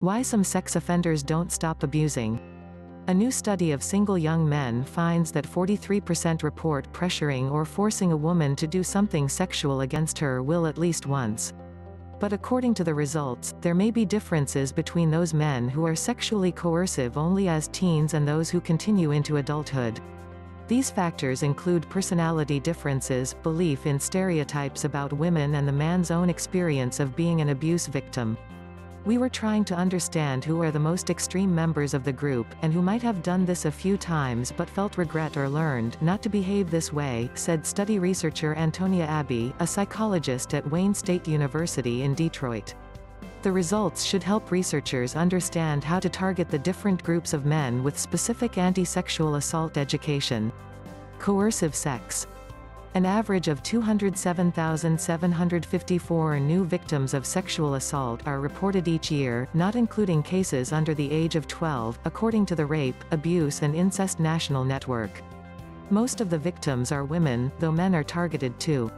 Why some sex offenders don't stop abusing. A new study of single young men finds that 43% report pressuring or forcing a woman to do something sexual against her will at least once. But according to the results, there may be differences between those men who are sexually coercive only as teens and those who continue into adulthood. These factors include personality differences, belief in stereotypes about women, and the man's own experience of being an abuse victim. We were trying to understand who are the most extreme members of the group, and who might have done this a few times but felt regret or learned not to behave this way, said study researcher Antonia Abbey, a psychologist at Wayne State University in Detroit. The results should help researchers understand how to target the different groups of men with specific anti-sexual assault education. Coercive sex. An average of 207,754 new victims of sexual assault are reported each year, not including cases under the age of 12, according to the Rape, Abuse and Incest National Network. Most of the victims are women, though men are targeted too.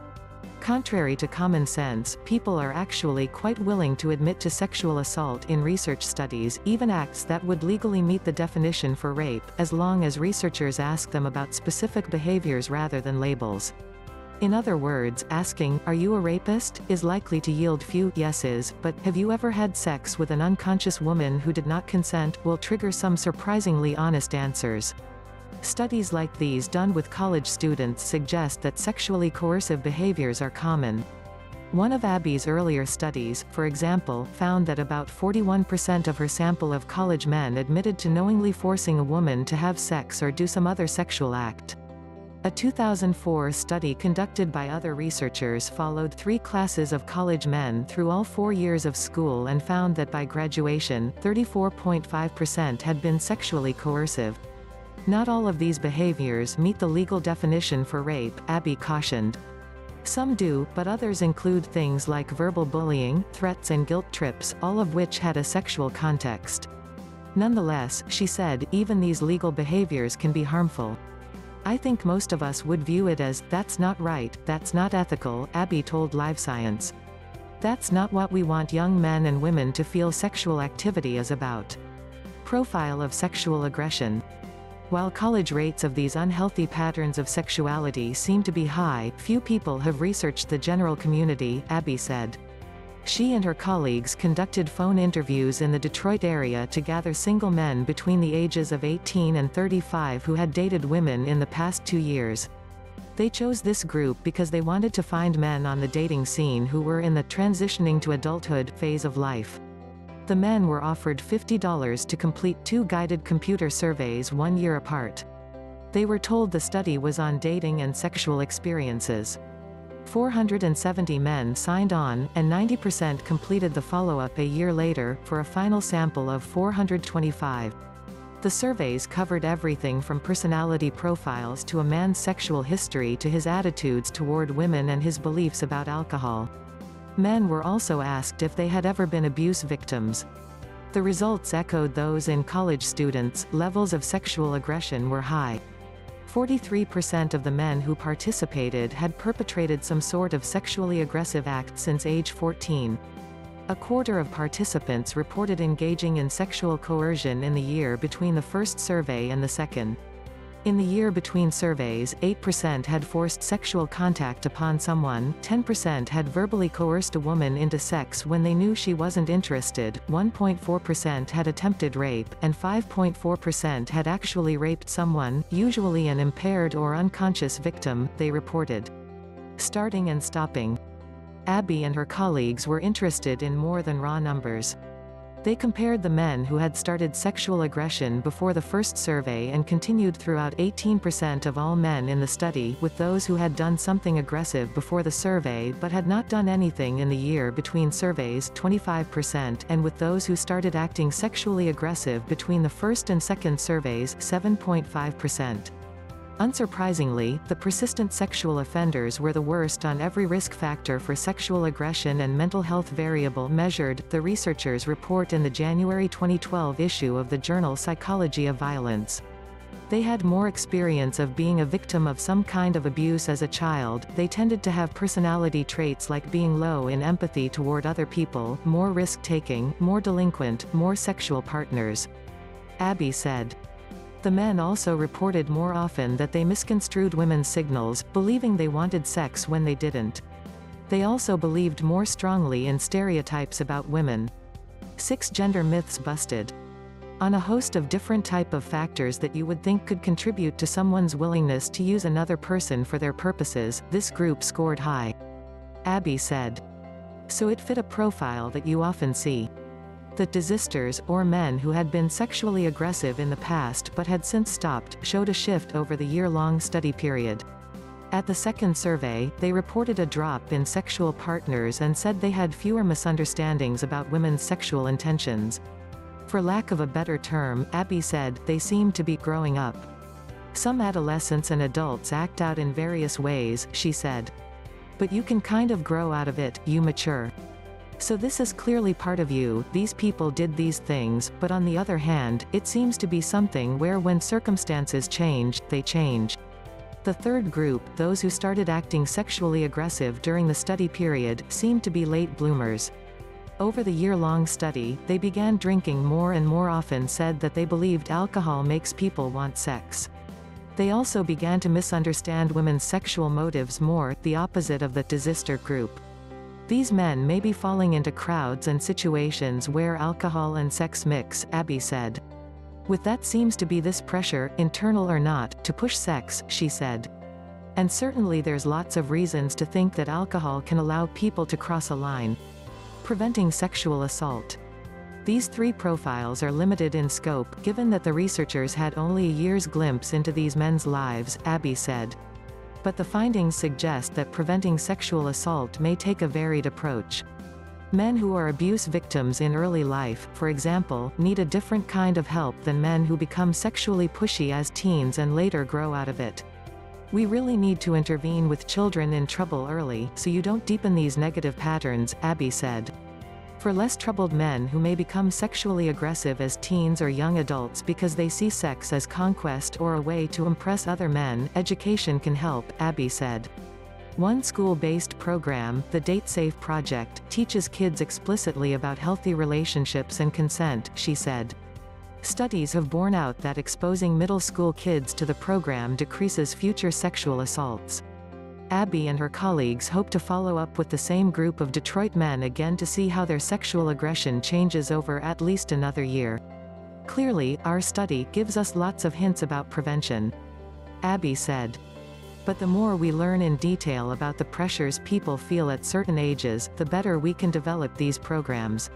Contrary to common sense, people are actually quite willing to admit to sexual assault in research studies, even acts that would legally meet the definition for rape, as long as researchers ask them about specific behaviors rather than labels. In other words, asking, "Are you a rapist?" is likely to yield few yeses, but "Have you ever had sex with an unconscious woman who did not consent?" will trigger some surprisingly honest answers. Studies like these done with college students suggest that sexually coercive behaviors are common. One of Abbey's earlier studies, for example, found that about 41% of her sample of college men admitted to knowingly forcing a woman to have sex or do some other sexual act. A 2004 study conducted by other researchers followed 3 classes of college men through all 4 years of school and found that by graduation, 34.5% had been sexually coercive. Not all of these behaviors meet the legal definition for rape, Abbey cautioned. Some do, but others include things like verbal bullying, threats and guilt trips, all of which had a sexual context. Nonetheless, she said, even these legal behaviors can be harmful. "I think most of us would view it as, that's not right, that's not ethical," Abbey told Live Science. "That's not what we want young men and women to feel sexual activity is about." Profile of sexual aggression. While college rates of these unhealthy patterns of sexuality seem to be high, few people have researched the general community, Abbey said. She and her colleagues conducted phone interviews in the Detroit area to gather single men between the ages of 18 and 35 who had dated women in the past 2 years. They chose this group because they wanted to find men on the dating scene who were in the transitioning to adulthood phase of life. The men were offered $50 to complete 2 guided computer surveys 1 year apart. They were told the study was on dating and sexual experiences. 470 men signed on, and 90% completed the follow-up a year later, for a final sample of 425. The surveys covered everything from personality profiles to a man's sexual history to his attitudes toward women and his beliefs about alcohol. Men were also asked if they had ever been abuse victims. The results echoed those in college students. Levels of sexual aggression were high. 43% of the men who participated had perpetrated some sort of sexually aggressive act since age 14. A quarter of participants reported engaging in sexual coercion in the year between the first survey and the second. In the year between surveys, 8% had forced sexual contact upon someone, 10% had verbally coerced a woman into sex when they knew she wasn't interested, 1.4% had attempted rape, and 5.4% had actually raped someone, usually an impaired or unconscious victim, they reported. Starting and stopping. Abbey and her colleagues were interested in more than raw numbers. They compared the men who had started sexual aggression before the first survey and continued throughout 18% of all men in the study with those who had done something aggressive before the survey but had not done anything in the year between surveys 25% and with those who started acting sexually aggressive between the first and second surveys 7.5%. Unsurprisingly, the persistent sexual offenders were the worst on every risk factor for sexual aggression and mental health variable measured, the researchers report in the January 2012 issue of the journal Psychology of Violence. They had more experience of being a victim of some kind of abuse as a child. They tended to have personality traits like being low in empathy toward other people, more risk-taking, more delinquent, more sexual partners. Abby said. The men also reported more often that they misconstrued women's signals, believing they wanted sex when they didn't. They also believed more strongly in stereotypes about women. 6 gender myths busted. On a host of different type of factors that you would think could contribute to someone's willingness to use another person for their purposes, this group scored high. Abby said. So it fit a profile that you often see. The desisters, or men who had been sexually aggressive in the past but had since stopped, showed a shift over the year-long study period. At the second survey, they reported a drop in sexual partners and said they had fewer misunderstandings about women's sexual intentions. For lack of a better term, Abby said, they seem to be growing up. Some adolescents and adults act out in various ways, she said. But you can kind of grow out of it, you mature. So this is clearly part of you, these people did these things, but on the other hand, it seems to be something where when circumstances change, they change. The third group, those who started acting sexually aggressive during the study period, seemed to be late bloomers. Over the year-long study, they began drinking more and more often, said that they believed alcohol makes people want sex. They also began to misunderstand women's sexual motives more, the opposite of the desister group. These men may be falling into crowds and situations where alcohol and sex mix, Abby said. With that seems to be this pressure, internal or not, to push sex, she said. And certainly there's lots of reasons to think that alcohol can allow people to cross a line. Preventing sexual assault. These 3 profiles are limited in scope, given that the researchers had only a year's glimpse into these men's lives, Abby said. But the findings suggest that preventing sexual assault may take a varied approach. Men who are abuse victims in early life, for example, need a different kind of help than men who become sexually pushy as teens and later grow out of it. We really need to intervene with children in trouble early, so you don't deepen these negative patterns, Abby said. For less troubled men who may become sexually aggressive as teens or young adults because they see sex as conquest or a way to impress other men, education can help, Abby said. One school-based program, the Date Safe Project, teaches kids explicitly about healthy relationships and consent, she said. Studies have borne out that exposing middle school kids to the program decreases future sexual assaults. Abby and her colleagues hope to follow up with the same group of Detroit men again to see how their sexual aggression changes over at least another year. Clearly, our study gives us lots of hints about prevention. Abby said. But the more we learn in detail about the pressures people feel at certain ages, the better we can develop these programs.